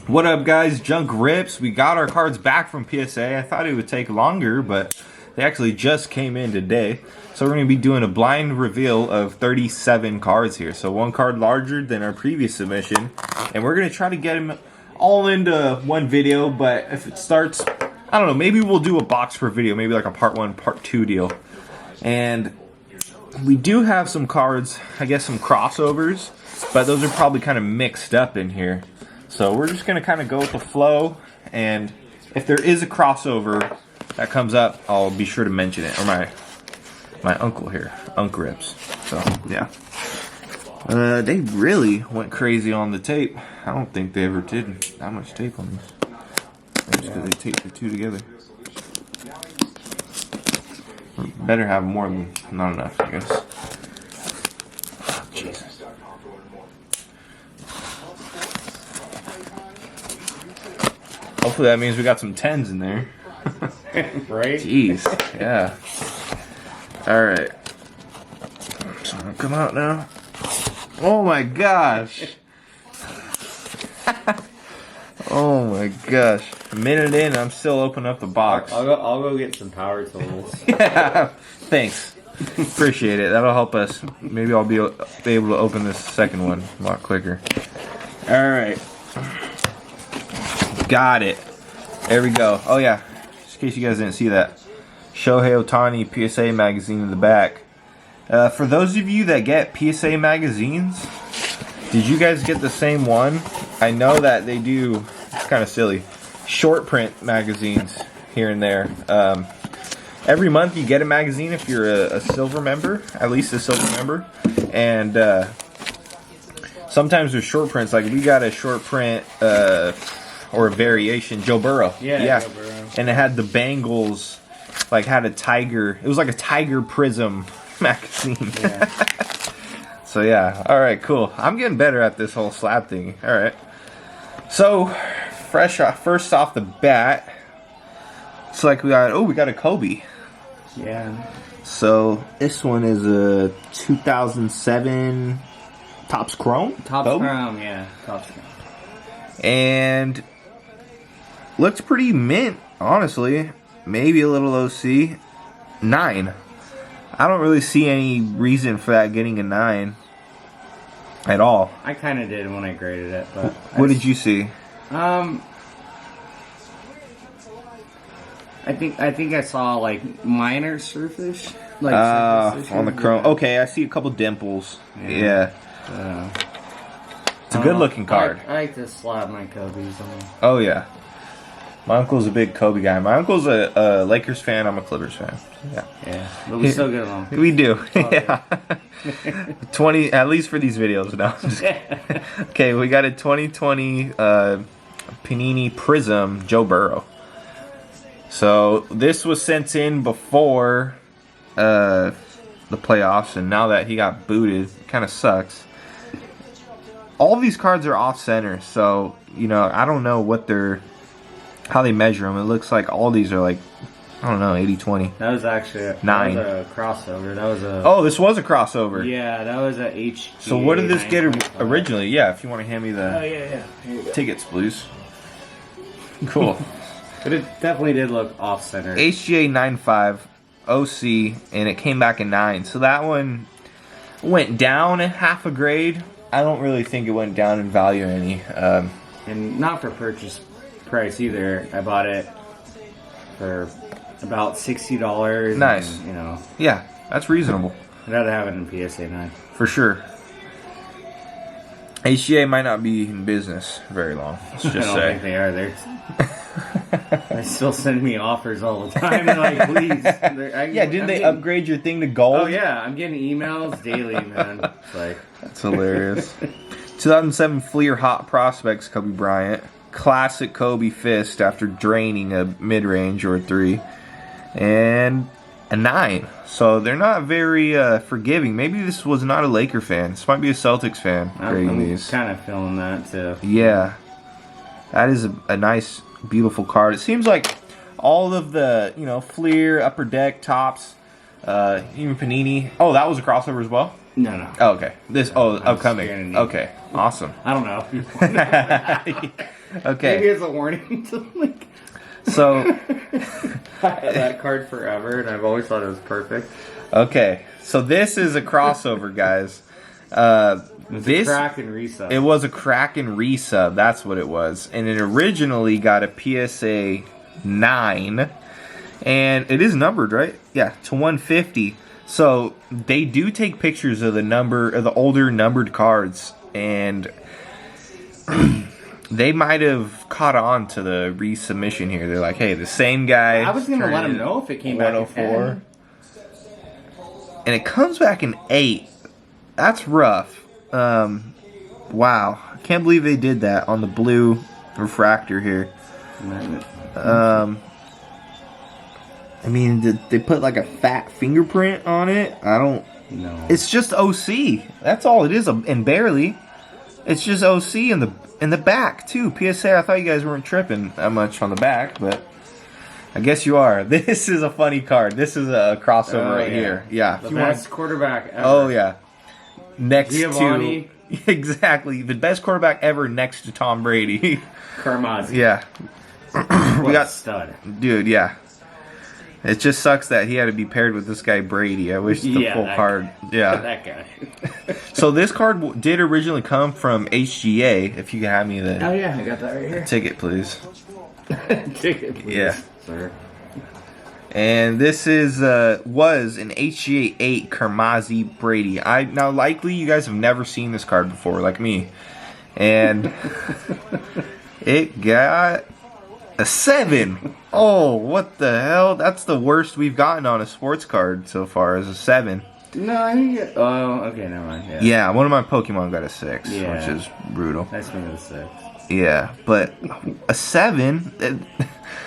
What up, guys? Junk Rips. We got our cards back from PSA. I thought it would take longer, but they actually just came in today. So we're going to be doing a blind reveal of 37 cards here. So one card larger than our previous submission. And we're going to try to get them all into one video. But if it starts, I don't know, maybe we'll do a box per video. Maybe like a part 1, part 2 deal. And we do have some cards, I guess some crossovers. But those are probably kind of mixed up in here. So we're just going to kind of go with the flow, and if there is a crossover that comes up, I'll be sure to mention it. Or my uncle here, Unc Rips. So, yeah. They really went crazy on the tape. I don't think they ever did that much tape on this. Maybe because they taped the two together. Better have more than not enough, I guess. Oh, Jesus. Hopefully that means we got some 10s in there. Right? Jeez, yeah. Alright. So come out now. Oh my gosh. Oh my gosh. A minute in, I'm still opening up the box. I'll go get some power tools. Yeah. Thanks. Appreciate it. That'll help us. Maybe I'll be able to open this second one a lot quicker. Alright. Got it. There we go. Oh yeah, just in case you guys didn't see that, Shohei Ohtani PSA magazine in the back. For those of you that get PSA magazines, did you guys get the same one? I know that they do, it's kind of silly, short print magazines here and there. Every month you get a magazine if you're a silver member, at least a silver member. And sometimes there's short prints, like we got a short print or a variation, Joe Burrow. Yeah. Joe Burrow. And it had the Bengals, like had a tiger. It was like a tiger prism magazine. Yeah. So yeah, all right, cool. I'm getting better at this whole slab thing. All right. So first off the bat, it's like we got a Kobe. Yeah. So this one is a 2007 Topps Chrome. Topps Chrome, yeah. Topps Chrome. And looks pretty mint, honestly. Maybe a little OC. 9. I don't really see any reason for that getting a 9 at all. I kind of did when I graded it, but what did you see? I think I saw like minor surface, like surface on the chrome. Yeah. Okay, I see a couple dimples. Yeah. It's a good looking card. I like to slap my Kobe's on. Oh yeah. My uncle's a big Kobe guy. My uncle's a Lakers fan. I'm a Clippers fan. Yeah. Yeah. But we still get along. We do. Yeah. 20 at least for these videos now. Okay, we got a 2020 Panini Prism Joe Burrow. So this was sent in before the playoffs, and now that he got booted, it kind of sucks. All these cards are off center, so you know I don't know how they measure them. It looks like all these are like, I don't know, 80-20. That was actually 9. That was a crossover. That was a. Oh, this was a crossover. Yeah, that was a HG. So what did this get originally? Yeah, if you want to hand me the yeah. Here you go. tickets, please. Cool. But it definitely did look off center. HGA 95 OC, and it came back a 9. So that one went down half a grade. I don't really think it went down in value any. And not for purchase price either. I bought it for about $60. Nice. And, you know. Yeah, that's reasonable. I'd rather have it in PSA 9. For sure. HGA might not be in business very long. Let's just I don't say. think they are. They're still sending me offers all the time. They're like, please. Yeah, didn't they upgrade your thing to gold? Oh yeah, I'm getting emails daily, man. It's like that's hilarious. 2007 Fleer Hot Prospects Kobe Bryant. Classic Kobe fist after draining a mid-range or a 3. And a 9. So they're not very forgiving. Maybe this was not a Laker fan. This might be a Celtics fan grading these. I'm kind of feeling that too. Yeah. That is a nice, beautiful card. It seems like all of the, Fleer, Upper Deck, Tops, even Panini. Oh, that was a crossover as well? No. Oh, okay. Upcoming. Okay, awesome. I don't know. Okay. Maybe it's a warning to like. So, I had that card forever, and I've always thought it was perfect. okay. So this is a crossover, guys. It's a crack and resub. It was a crack and resub. That's what it was. And it originally got a PSA 9. And it is numbered, right? Yeah, to 150. So they do take pictures of the older numbered cards. And they might have caught on to the resubmission here. They're like, hey, the same guy. I was going to let them know if it came back in 10. And it comes back in 8. That's rough. Wow. I can't believe they did that on the blue refractor here. I mean, did they put like a fat fingerprint on it? I don't know. It's just OC. That's all it is, and barely. It's just OC in the back too. PSA. I thought you guys weren't tripping that much on the back, but I guess you are. This is a funny card. This is a crossover here. Yeah. The best quarterback ever. Oh yeah. Next Giovanni. to exactly the best quarterback ever next to Tom Brady. Karmazzi. Yeah. We got stud. Dude, yeah. It just sucks that he had to be paired with this guy Brady. I wish the full card. Yeah. That guy. So this card did originally come from HGA. If you can have me the Oh yeah, I got that right here. Ticket, please. Ticket, please. Yeah. Sir. And this was an HGA 8 Karmazzi Brady. Now likely you guys have never seen this card before, like me. And it got a 7. Oh, what the hell? That's the worst we've gotten on a sports card so far, is a 7. No, I think oh, okay, never mind. Yeah, one of my Pokemon got a 6, Yeah. which is brutal. Nice one with a 6. Yeah, but a 7...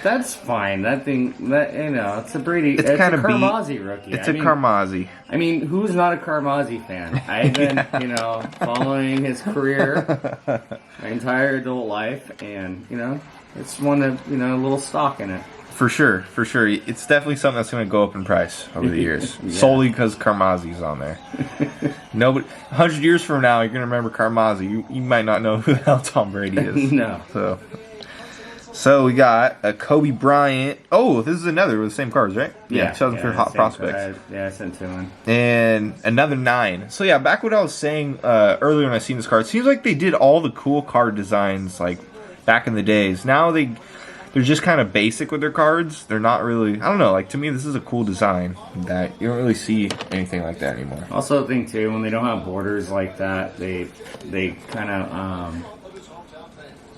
That's fine. That thing, it's a Brady. It's kind of Karmazzi rookie. It's Karmazzi. I mean, who's not a Karmazzi fan? I've been, following his career my entire adult life, and it's one of a little stock in it. For sure. It's definitely something that's going to go up in price over the years, solely because Karmazzi's on there. Nobody, 100 years from now, you're going to remember Karmazzi. You might not know who the hell Tom Brady is. No. So we got a Kobe Bryant. Oh, this is another with the same cards, right? Yeah. 2003 Hot Prospects. I sent 2 in. And another 9. So yeah, back what I was saying earlier when I seen this card. It seems like they did all the cool card designs like back in the days. Now they're just kind of basic with their cards. They're not really. I don't know. Like to me, this is a cool design that you don't really see anything like that anymore. Also, think too when they don't have borders like that, they kind of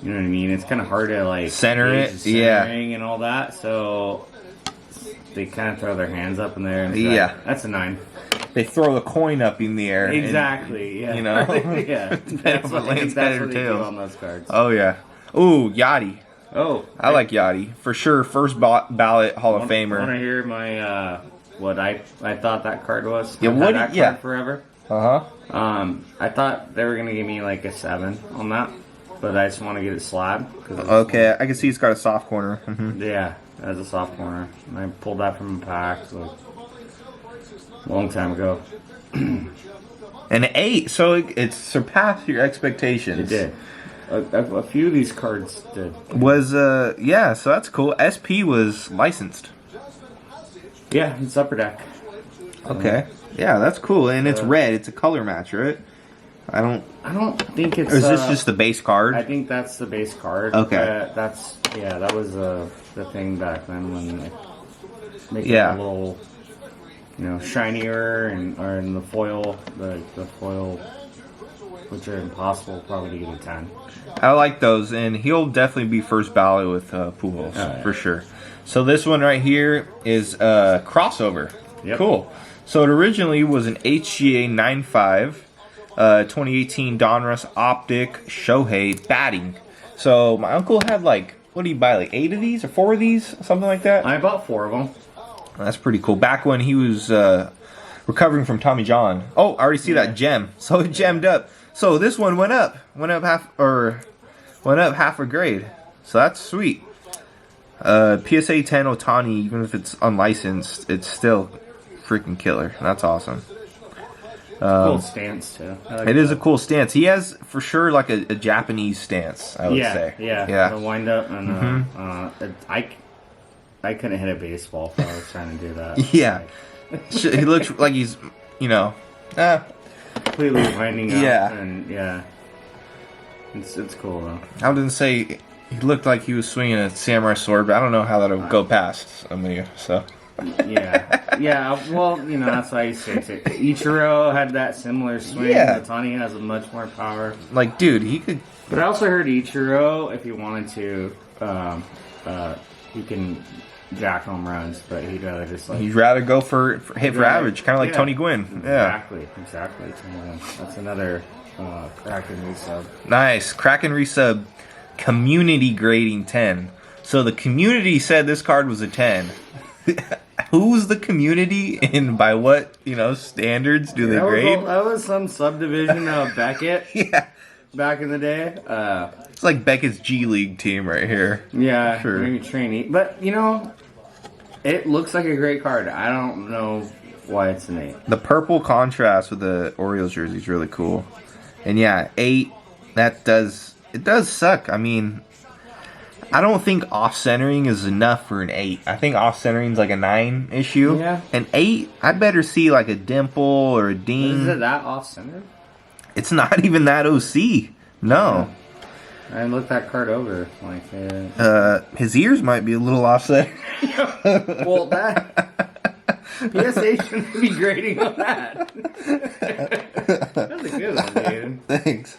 you know what I mean? It's kind of hard to like center it, centering and all that. So they kind of throw their hands up in there. And that's a 9. They throw the coin up in the air. Exactly. And, yeah. That's what they do on those cards. Oh yeah. Ooh, Yachty. Oh, I like Yachty for sure. First ballot Hall of Famer. Want to hear my what I thought that card was? Yeah. I've had that card forever. I thought they were gonna give me like a 7 on that. But I just want to get it slabbed. Okay, I can see it's got a soft corner. Yeah, it has a soft corner. And I pulled that from a pack a long time ago. An 8, so it surpassed your expectations. It did. A few of these cards did. So that's cool. SP was licensed. Yeah, it's Upper Deck. Okay. Yeah, that's cool. And it's red. It's a color match, right? I don't think it's. Or is this just the base card? I think that's the base card. Okay. That was the thing back then when they make it a little, shinier or in the foil, the foil, which are impossible probably to get a 10. I like those, and he'll definitely be first ballot with Pujols for sure. So this one right here is crossover. Yep. Cool. So it originally was an HGA 9.5. 2018 Donruss Optic Shohei batting. So my uncle had what did he buy, 8 of these or 4 of these, something like that? I bought 4 of them. That's pretty cool. Back when he was recovering from Tommy John. Oh, I already see that gem. So it gemmed up. So this one went up half a grade. So that's sweet. PSA 10 Ohtani, even if it's unlicensed, it's still freaking killer. That's awesome. Cool stance too. It is a cool stance. He has for sure like a Japanese stance, I would say. Yeah. The wind up and I couldn't hit a baseball if I was trying to do that. Yeah. He looks like he's, completely winding up. Yeah. And it's cool though. I wouldn't say he looked like he was swinging a samurai sword, but I don't know how that'll go past some of you. So. Yeah. Well, that's why I used to say it. Ichiro had that similar swing. Yeah. Otani has a much more power. Like, dude, he could. But I also heard Ichiro, if he wanted to, he can jack home runs, but he'd rather just He'd rather go for average, kind of like Tony Gwynn. Exactly. That's another Kraken resub. Nice. Kraken resub community grading 10. So the community said this card was a 10. Who's the community and by what, standards do they grade? That was some subdivision of Beckett. Yeah. Back in the day. It's like Beckett's G League team right here. Yeah, sure. Maybe trainee. But, it looks like a great card. I don't know why it's an 8. The purple contrast with the Orioles jersey is really cool. And yeah, 8, it does suck. I mean, I don't think off-centering is enough for an 8. I think off-centering is like a 9 issue. Yeah. An 8, I'd better see like a dimple or a ding. Is it that off-centered? It's not even that OC. No. I looked that card over. His ears might be a little offset. Well, that PSA shouldn't be grading on that. That's a good one, dude. Thanks.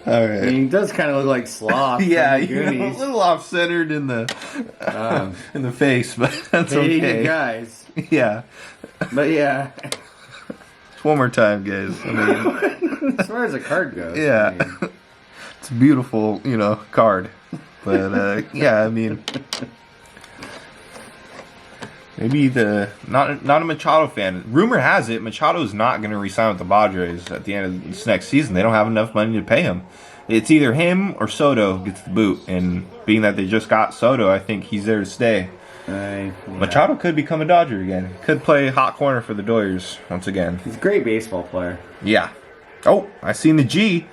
All right. I mean, he does kind of look like Sloth. Yeah, a little off-centered in the face, but that's okay. Guys. Yeah. But yeah. One more time, guys. I mean, as far as the card goes. Yeah. It's a beautiful, card. But yeah, I mean, maybe not a Machado fan. Rumor has it Machado's not going to resign with the Padres at the end of this next season. They don't have enough money to pay him. It's either him or Soto gets the boot. And being that they just got Soto, I think he's there to stay. Yeah. Machado could become a Dodger again. Could play hot corner for the Dodgers once again. He's a great baseball player. Yeah. Oh, I seen the G.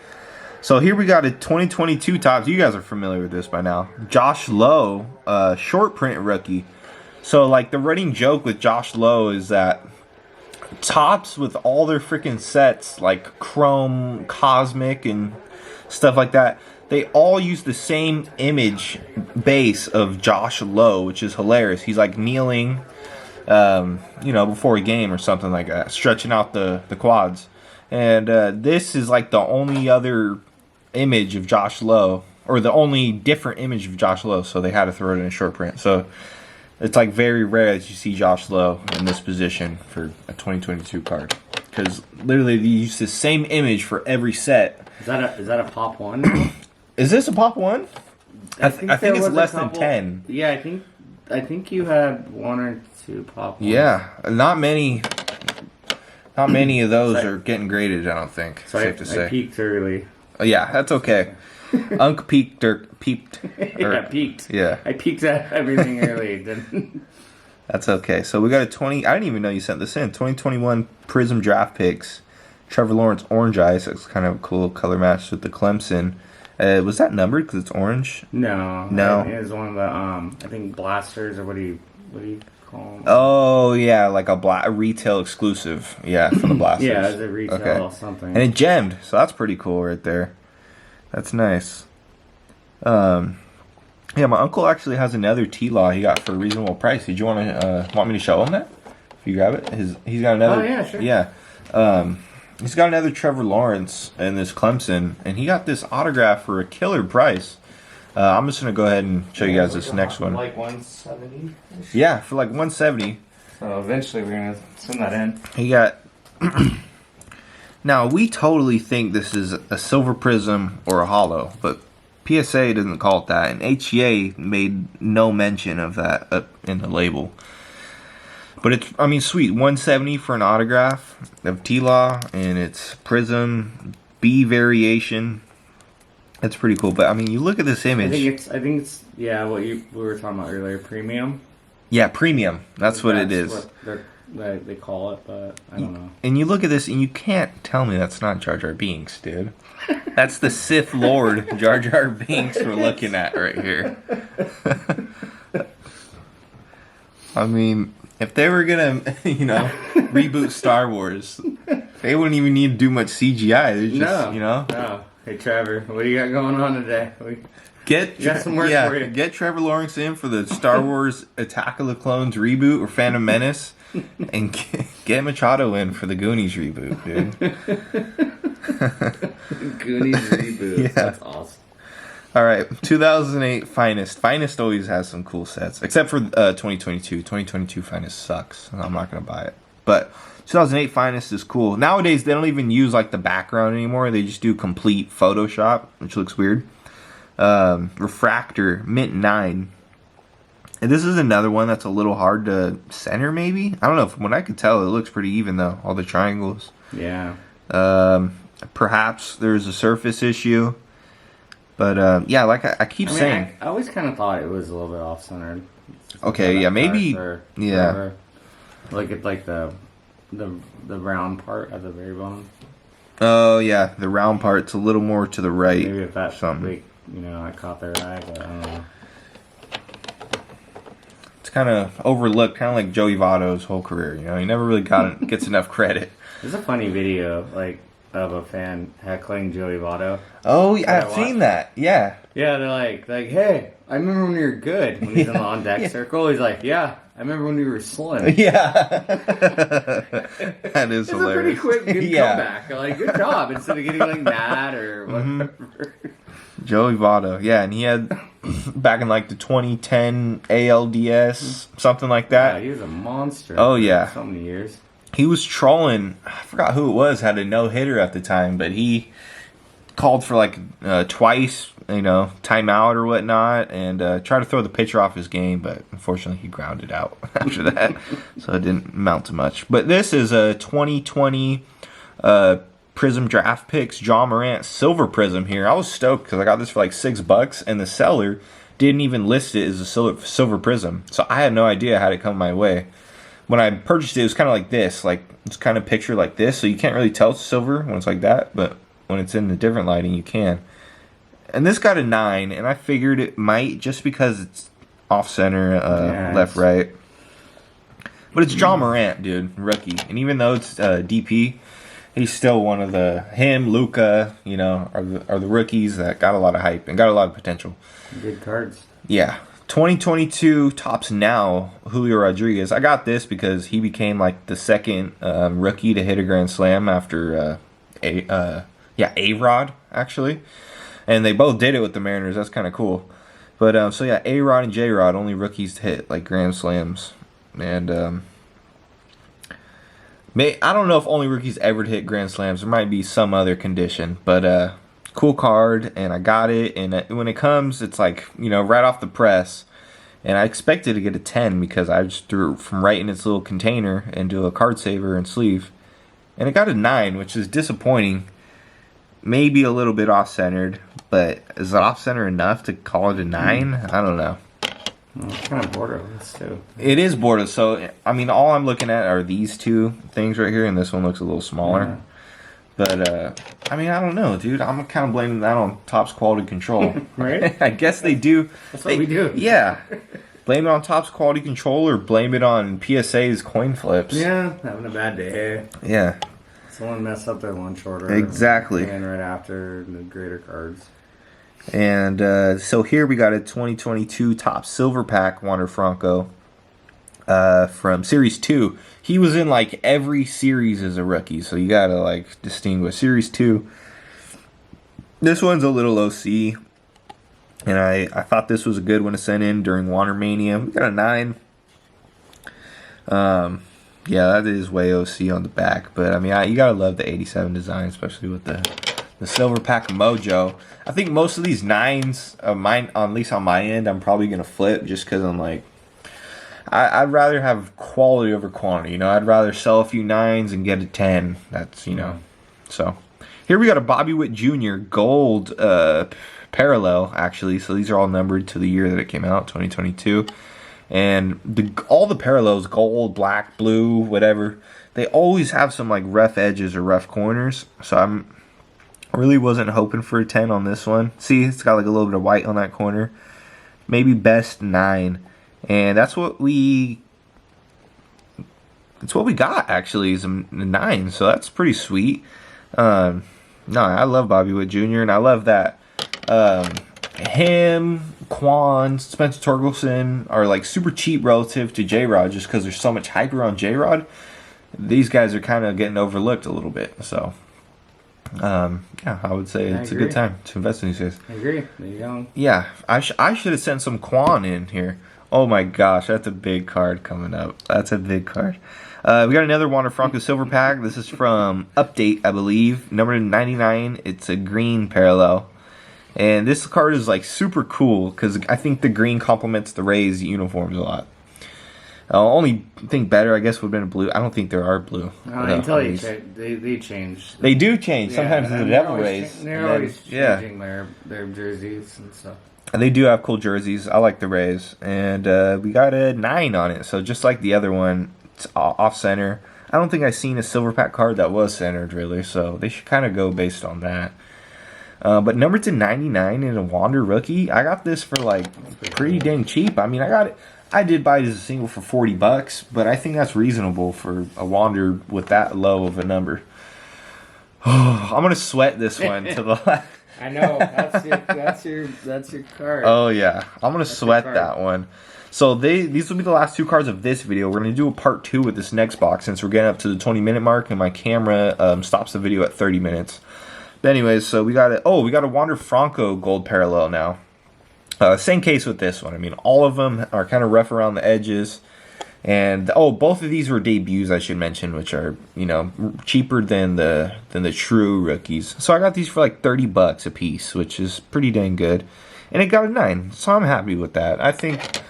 So here we got a 2022 Topps. You guys are familiar with this by now. Josh Lowe, short print rookie. So like the running joke with Josh Lowe is that Topps with all their freaking sets like Chrome, Cosmic, and stuff like that, they all use the same image base of Josh Lowe, which is hilarious. He's like kneeling, before a game or something like that, stretching out the quads. And this is like the only other image of Josh Lowe, or the only different image of Josh Lowe, so they had to throw it in a short print. So it's like very rare that you see Josh Lowe in this position for a 2022 card, because literally they use the same image for every set. Is that a pop one? Is this a pop one? I think it's less than 10. Yeah, I think you had 1 or 2 pop ones. Yeah, not many of those are getting graded, I don't think. So safe to say. I peaked early. Yeah, that's okay. Unc peaked or peeped. Yeah, peaked. Yeah. I peaked at everything early. That's okay. So we got a 20. I didn't even know you sent this in. 2021 Prism draft picks. Trevor Lawrence orange eyes. It's kind of a cool color match with the Clemson. Was that numbered because it's orange? No. It was one of the I think blasters, or what do you call them? Oh yeah, like a retail exclusive. Yeah, for the blasters. Yeah, it's a retail something. And it gemmed, so that's pretty cool right there. That's nice. Yeah, my uncle actually has another T-Law he got for a reasonable price. Did you want me to show him that? If you grab it, he's got another. Oh yeah, sure. Yeah. He's got another Trevor Lawrence in this Clemson, and he got this autograph for a killer price. I'm just going to go ahead and show you guys this next one. Like 170? Yeah, for like 170. So eventually we're going to send that in. He got... Now, we totally think this is a silver prism or a hollow, but PSA doesn't call it that, and HEA made no mention of that in the label. But it's, sweet. 170 for an autograph of T-Law, and it's Prism B variation. That's pretty cool. But you look at this image. I think it's what we were talking about earlier. Premium. Yeah, premium. That's what it is. What they call it, but I don't know. And you look at this, and you can't tell me that's not Jar Jar Binks, dude. That's the Sith Lord Jar Jar Binks we're looking at right here. I mean, if they were gonna, reboot Star Wars, they wouldn't even need to do much CGI. They're just, No. Hey, Trevor, what do you got going on today? Got some work for you. Get Trevor Lawrence in for the Star Wars Attack of the Clones reboot or Phantom Menace, and get Machado in for the Goonies reboot, dude. Goonies reboot. Yeah. That's awesome. All right, 2008 Finest. Finest always has some cool sets, except for 2022. 2022 Finest sucks. I'm not gonna buy it, but 2008 Finest is cool. Nowadays they don't even use like the background anymore. They just do complete Photoshop, which looks weird. Refractor Mint 9. And this is another one that's a little hard to center, maybe. I don't know. From what I could tell, it looks pretty even though. All the triangles. Yeah. Perhaps there's a surface issue. But yeah, like I keep saying, I always kind of thought it was a little bit off-centered. Okay, yeah, maybe, yeah. Look at like the round part at the very bottom. Oh yeah, the round part's a little more to the right. Maybe if that's something. I caught their eye, but I don't know. It's kind of overlooked, kind of like Joey Votto's whole career. He never really gets enough credit. There's a funny video of a fan heckling Joey Votto. Oh, yeah, I've seen that. Yeah. Yeah, they're like, hey, I remember when you were good. When he's in the on deck circle, he's like, yeah, I remember when you were slim. Yeah. That is hilarious. It's a pretty quick, good comeback. Like, good job. Instead of getting like mad or whatever. Joey Votto, yeah, and he had back in like the 2010 ALDS, something like that. Yeah, he was a monster. Oh yeah, so many years. He was trolling. I forgot who it was. Had a no hitter at the time, but he called for like twice, timeout or whatnot, and tried to throw the pitcher off his game, but unfortunately he grounded out after that, so it didn't amount to much. But this is a 2020 Prism Draft Picks John Morant Silver Prism here. I was stoked because I got this for like $6, and the seller didn't even list it as a silver prism, so I had no idea how it come my way. When I purchased it, it was kind of like this, like it's kind of pictured like this, so you can't really tell it's silver when it's like that, but when it's in the different lighting, you can. And this got a 9, and I figured it might just because it's off center, left, right. But it's John Morant, dude, rookie, and even though it's DP, he's still one of him, Luka, are the rookies that got a lot of hype and got a lot of potential. Good cards. Yeah. 2022 Topps Now, Julio Rodriguez. I got this because he became like the second rookie to hit a Grand Slam after A-Rod, actually. And they both did it with the Mariners. That's kind of cool. But, so yeah, A-Rod and J-Rod, only rookies to hit like Grand Slams. And, I don't know if only rookies ever hit Grand Slams. There might be some other condition. But, cool card, and I got it, and when it comes, it's like, right off the press, and I expected to get a 10 because I just threw it from right in its little container into a card saver and sleeve, and it got a 9, which is disappointing. Maybe a little bit off-centered, but is it off-center enough to call it a 9? I don't know. Well, it's kind of borderless, too. It is borderless, so, all I'm looking at are these two things right here, and this one looks a little smaller. Yeah. But, I don't know, dude. I'm kind of blaming that on Topps quality control. Right? I guess they do. That's what we do. Yeah. Blame it on Topps quality control or blame it on PSA's coin flips. Yeah, having a bad day. Yeah. Someone messed up their lunch order. Exactly. And right after the greater cards. And so here we got a 2022 Topps Silver Pack Wander Franco from Series 2. He was in like every series as a rookie, so you gotta like distinguish. Series 2. This one's a little OC, and I thought this was a good one to send in during Wander Mania. We got a 9. Yeah, that is way OC on the back, but you gotta love the 87 design, especially with the Silver Pack Mojo. I think most of these 9s of mine, at least on my end, I'm probably gonna flip just because I'm like, I'd rather have quality over quantity. I'd rather sell a few 9s and get a 10. That's So here we got a Bobby Witt Jr. gold parallel, actually. So these are all numbered to the year that it came out, 2022. And all the parallels, gold, black, blue, whatever, they always have some like rough edges or rough corners. So I really wasn't hoping for a 10 on this one. See, it's got like a little bit of white on that corner. Maybe best 9. And that's what we got, actually, is a 9. So that's pretty sweet. No, I love Bobby Witt Jr. and I love that him, Quan, Spencer Torkelson are like super cheap relative to J-Rod, just because there's so much hype around J-Rod. These guys are kind of getting overlooked a little bit. So yeah, I would say it's a good time to invest in these guys. I agree. There you go. Yeah, I should have sent some Quan in here. Oh my gosh, that's a big card coming up. That's a big card. We got another Wander Franco silver pack. This is from Update, I believe. Number 99. It's a green parallel. And this card is like super cool because I think the green complements the Rays uniforms a lot. Only thing better, I guess, would have been a blue. I don't think there are blue. Until they change. They do change. Sometimes the Devil Rays. They're always changing their jerseys and stuff. They do have cool jerseys. I like the Rays. And we got a 9 on it. So just like the other one, it's off center. I don't think I've seen a silver pack card that was centered, really. So they should kind of go based on that. But number to 99 in a Wander rookie, I got this for like pretty dang cheap. I mean, I did buy it as a single for $40, but I think that's reasonable for a Wander with that low of a number. I'm gonna sweat this one to the left. I know, that's your card. Oh yeah, I'm gonna sweat that one. So these will be the last 2 cards of this video. We're gonna do a part 2 with this next box since we're getting up to the 20-minute mark, and my camera stops the video at 30 minutes. But anyways, so we got a Wander Franco gold parallel now. Same case with this one. I mean, all of them are kind of rough around the edges. And both of these were debuts, I should mention, which are, you know, cheaper than the true rookies. So I got these for like $30 a piece, which is pretty dang good. And it got a 9, so I'm happy with that. I think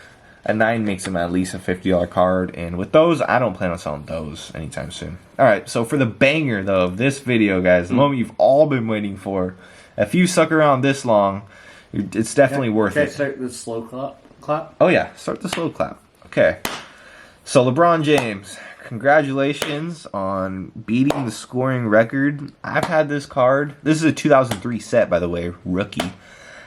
a 9 makes them at least a $50 card, and with those, I don't plan on selling those anytime soon. Alright, so for the banger, though, of this video, guys, the moment you've all been waiting for, if you stuck around this long, it's definitely worth it. Start the slow clap? Oh yeah, start the slow clap. Okay. So LeBron James, congratulations on beating the scoring record. I've had this card. This is a 2003 set, by the way, rookie.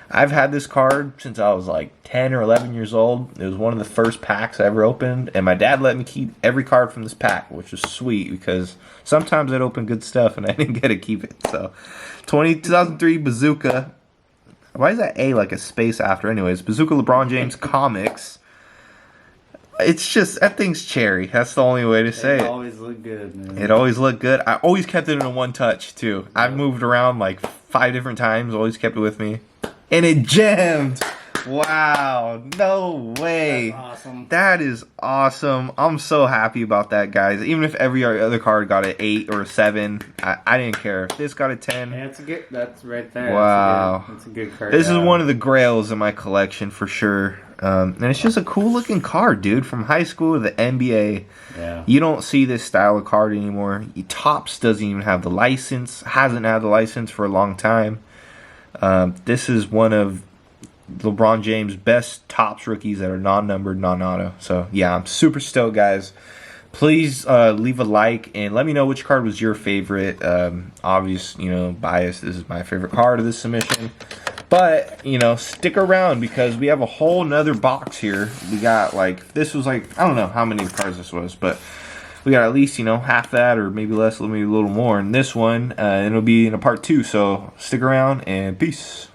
I've had this card since I was like 10 or 11 years old. It was one of the first packs I ever opened, and my dad let me keep every card from this pack, which was sweet because sometimes I'd open good stuff and I didn't get to keep it. So 2003 Bazooka. Why is that A like a space after? Anyways, Bazooka LeBron James comics. It's just, that thing's cherry. That's the only way to say it. It always looked good, man. It always looked good. I always kept it in a one touch, too. I've moved around like 5 different times. Always kept it with me. And it jammed. Wow. No way. That's awesome. That is awesome. I'm so happy about that, guys. Even if every other card got an 8 or a 7, I didn't care. If this got a 10. Yeah, that's right there. Wow. That's a good card. This is one of the grails in my collection for sure. And it's just a cool looking card, dude. From high school to the NBA. Yeah. You don't see this style of card anymore. Topps doesn't even have the license. Hasn't had the license for a long time. This is one of LeBron James' best Topps rookies that are non-numbered, non-auto. So, yeah, I'm super stoked, guys. Please leave a like and let me know which card was your favorite. Obvious, bias. This is my favorite card of this submission. But, stick around because we have a whole nother box here. We got, this was I don't know how many cards this was, but we got at least, half that or maybe less, maybe a little more in this one. And it'll be in a part 2, so stick around and peace.